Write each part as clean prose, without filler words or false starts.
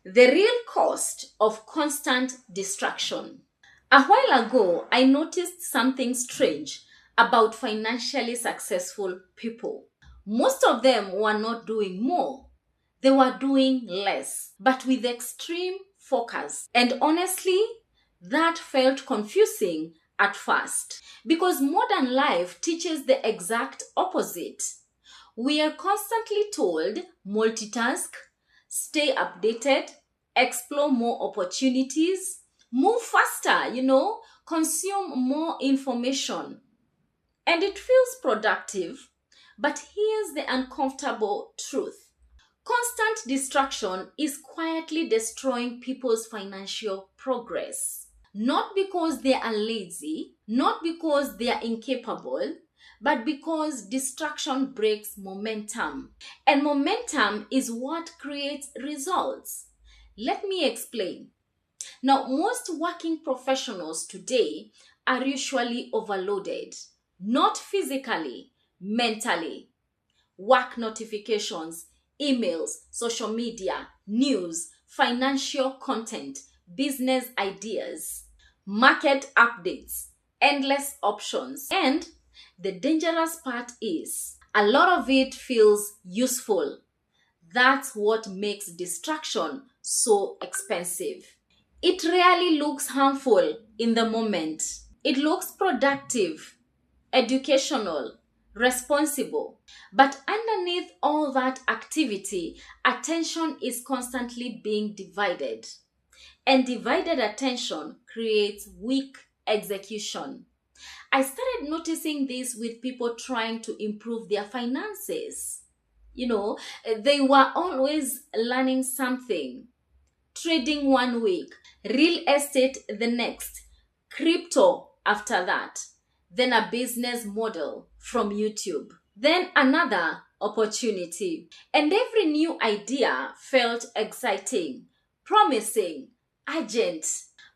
The real cost of constant distraction. A while ago, I noticed something strange about financially successful people. Most of them were not doing more, they were doing less, but with extreme focus. And honestly, that felt confusing at first because modern life teaches the exact opposite. We are constantly told multitask, stay updated, explore more opportunities, move faster, consume more information. And it feels productive. But here's the uncomfortable truth: constant distraction is quietly destroying people's financial progress. Not because they are lazy, not because they are incapable, but because distraction breaks momentum. And momentum is what creates results. Let me explain. Now, most working professionals today are usually overloaded, not physically, mentally. Work notifications, emails, social media, news, financial content, business ideas, market updates, endless options. And the dangerous part is a lot of it feels useful. That's what makes distraction so expensive. It rarely looks harmful in the moment. It looks productive, educational, responsible. But underneath all that activity, attention is constantly being divided. And divided attention creates weak execution. I started noticing this with people trying to improve their finances. They were always learning something: trading one week, real estate the next, crypto after that, then a business model from YouTube, then another opportunity. And every new idea felt exciting, promising, urgent.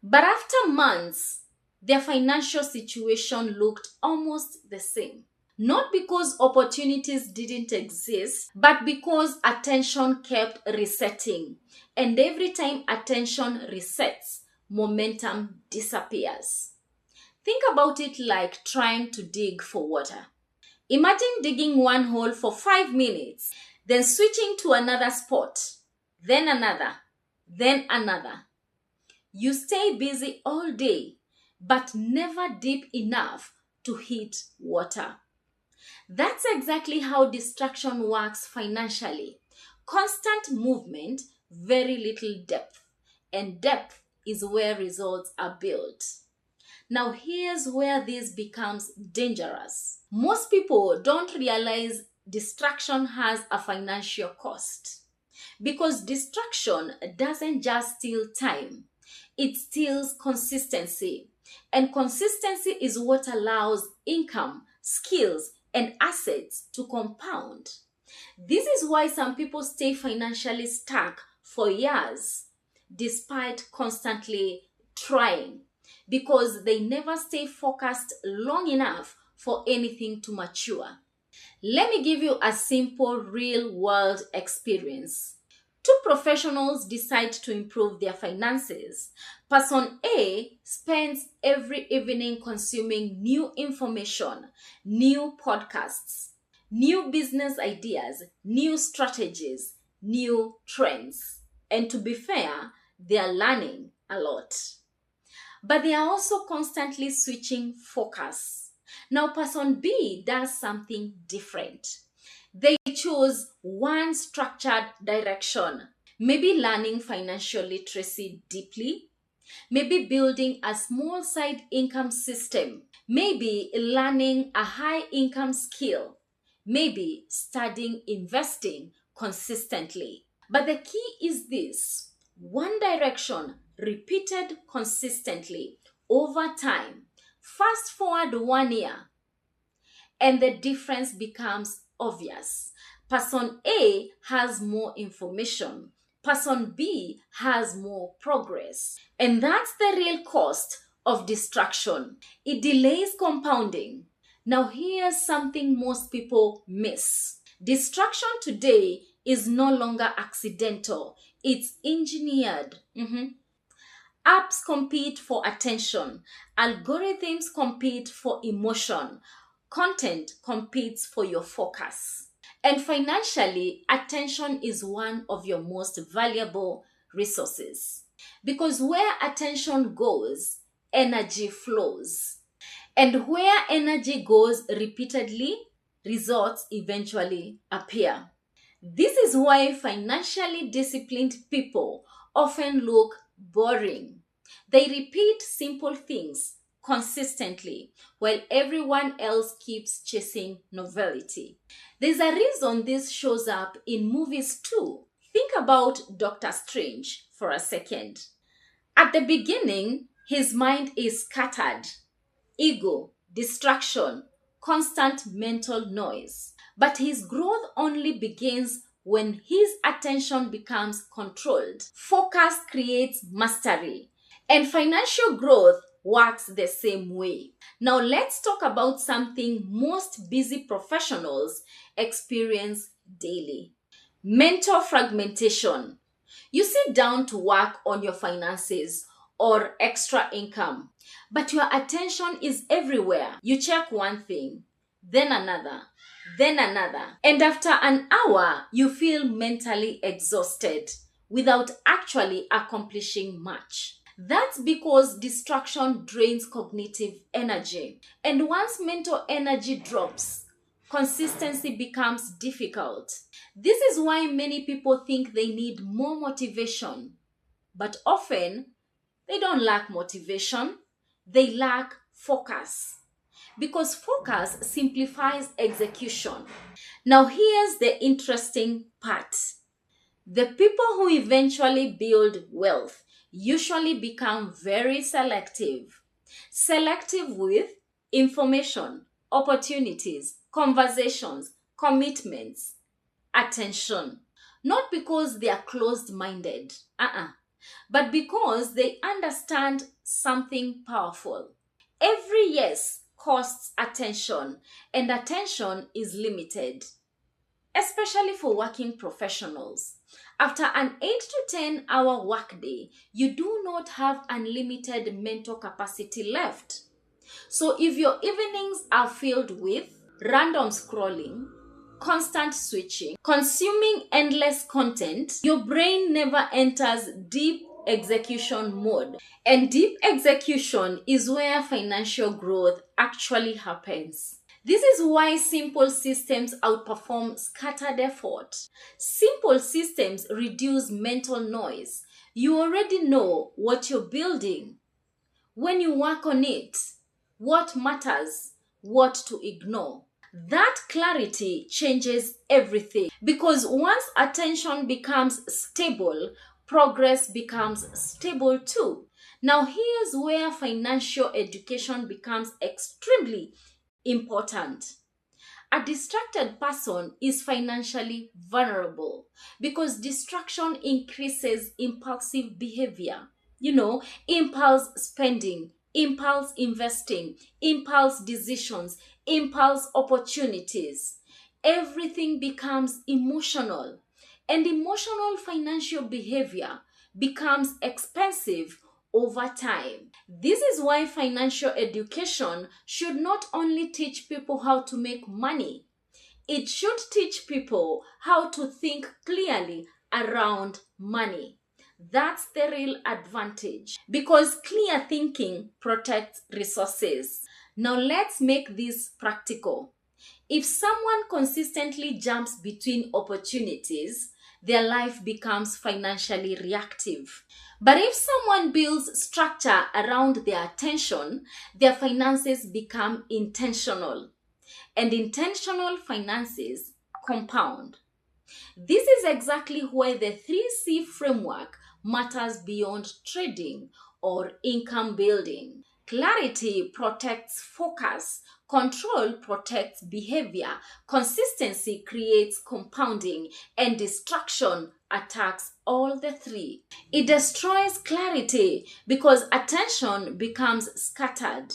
But after months, their financial situation looked almost the same. Not because opportunities didn't exist, but because attention kept resetting. And every time attention resets, momentum disappears. Think about it like trying to dig for water. Imagine digging one hole for 5 minutes, then switching to another spot, then another, then another. You stay busy all day, but never deep enough to hit water. That's exactly how distraction works financially. Constant movement, very little depth. And depth is where results are built. Now, here's where this becomes dangerous. Most people don't realize distraction has a financial cost. Because distraction doesn't just steal time, it steals consistency. And consistency is what allows income, skills, and assets to compound. This is why some people stay financially stuck for years despite constantly trying, because they never stay focused long enough for anything to mature. Let me give you a simple real world experience. Two professionals decide to improve their finances. Person A spends every evening consuming new information, new podcasts, new business ideas, new strategies, new trends. And to be fair, they are learning a lot. But they are also constantly switching focus. Now, person B does something different. They choose one structured direction, maybe learning financial literacy deeply, maybe building a small side income system, maybe learning a high income skill, maybe studying investing consistently. But the key is this: one direction repeated consistently over time. Fast forward 1 year, and the difference becomes obvious. Person A has more information. Person B has more progress. And that's the real cost of distraction. It delays compounding. Now, here's something most people miss. Distraction today is no longer accidental. It's engineered. Apps compete for attention. Algorithms compete for emotion. Content competes for your focus. And financially, attention is one of your most valuable resources. Because where attention goes, energy flows. And where energy goes repeatedly, results eventually appear. This is why financially disciplined people often look boring. They repeat simple things consistently while everyone else keeps chasing novelty. There's a reason this shows up in movies too. Think about Doctor Strange for a second. At the beginning, his mind is scattered. Ego, distraction, constant mental noise. But his growth only begins when his attention becomes controlled. Focus creates mastery. And financial growth works the same way. Now let's talk about something most busy professionals experience daily. Mental fragmentation. You sit down to work on your finances or extra income, but your attention is everywhere. You check one thing, then another. And after an hour, you feel mentally exhausted without actually accomplishing much. That's because distraction drains cognitive energy. And once mental energy drops, consistency becomes difficult. This is why many people think they need more motivation. But often, they don't lack motivation, they lack focus. Because focus simplifies execution. Now, here's the interesting part. The people who eventually build wealth usually become very selective. Selective with information, opportunities, conversations, commitments, attention. Not because they are closed-minded, but because they understand something powerful. Every yes costs attention, and attention is limited, especially for working professionals. After an 8 to 10 hour workday, you do not have unlimited mental capacity left. So if your evenings are filled with random scrolling, constant switching, consuming endless content, your brain never enters deep execution mode. And deep execution is where financial growth actually happens. This is why simple systems outperform scattered effort. Simple systems reduce mental noise. You already know what you're building. When you work on it, what matters, what to ignore. That clarity changes everything, because once attention becomes stable, progress becomes stable too. Now, here's where financial education becomes extremely important. A distracted person is financially vulnerable because distraction increases impulsive behavior. Impulse spending, impulse investing, impulse decisions, impulse opportunities. Everything becomes emotional, and emotional financial behavior becomes expensive over time. This is why financial education should not only teach people how to make money, it should teach people how to think clearly around money. That's the real advantage, because clear thinking protects resources. Now let's make this practical. If someone consistently jumps between opportunities, their life becomes financially reactive. But if someone builds structure around their attention, their finances become intentional. And intentional finances compound. This is exactly why the 3C framework matters beyond trading or income building. Clarity protects focus, control protects behavior, consistency creates compounding, and distraction attacks all the three. It destroys clarity because attention becomes scattered.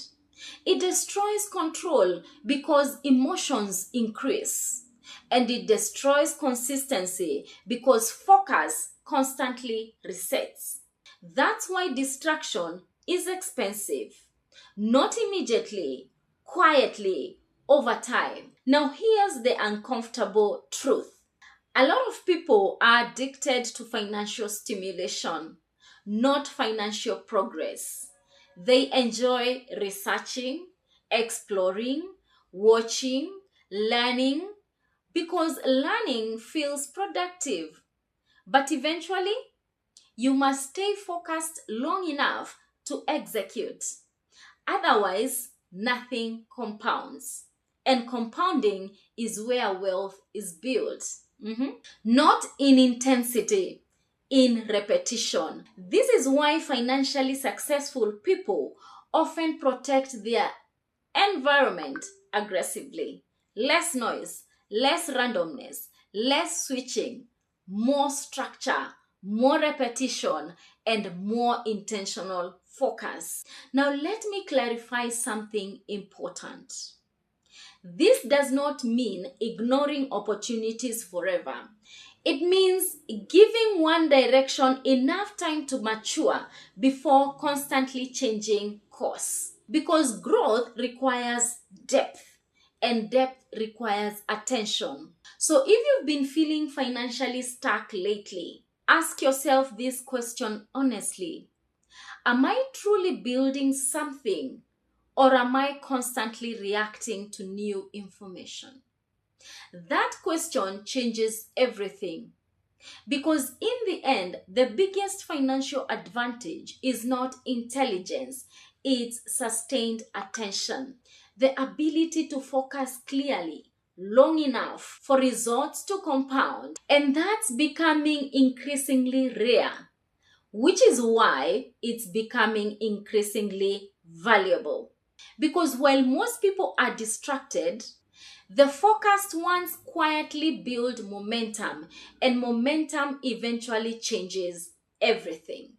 It destroys control because emotions increase. And it destroys consistency because focus constantly resets. That's why distraction is expensive. Not immediately, quietly, over time. Now, here's the uncomfortable truth. A lot of people are addicted to financial stimulation, not financial progress. They enjoy researching, exploring, watching, learning, because learning feels productive. But eventually, you must stay focused long enough to execute. Otherwise, nothing compounds. And compounding is where wealth is built. Not in intensity, in repetition. This is why financially successful people often protect their environment aggressively. Less noise, less randomness, less switching, more structure, more repetition, and more intentional focus. Now, let me clarify something important. This does not mean ignoring opportunities forever. It means giving one direction enough time to mature before constantly changing course. Because growth requires depth, and depth requires attention. So if you've been feeling financially stuck lately, ask yourself this question honestly. Am I truly building something, or am I constantly reacting to new information? That question changes everything. Because in the end, the biggest financial advantage is not intelligence, it's sustained attention. The ability to focus clearly, long enough for results to compound. And that's becoming increasingly rare, which is why it's becoming increasingly valuable. Because while most people are distracted, the focused ones quietly build momentum, and momentum eventually changes everything.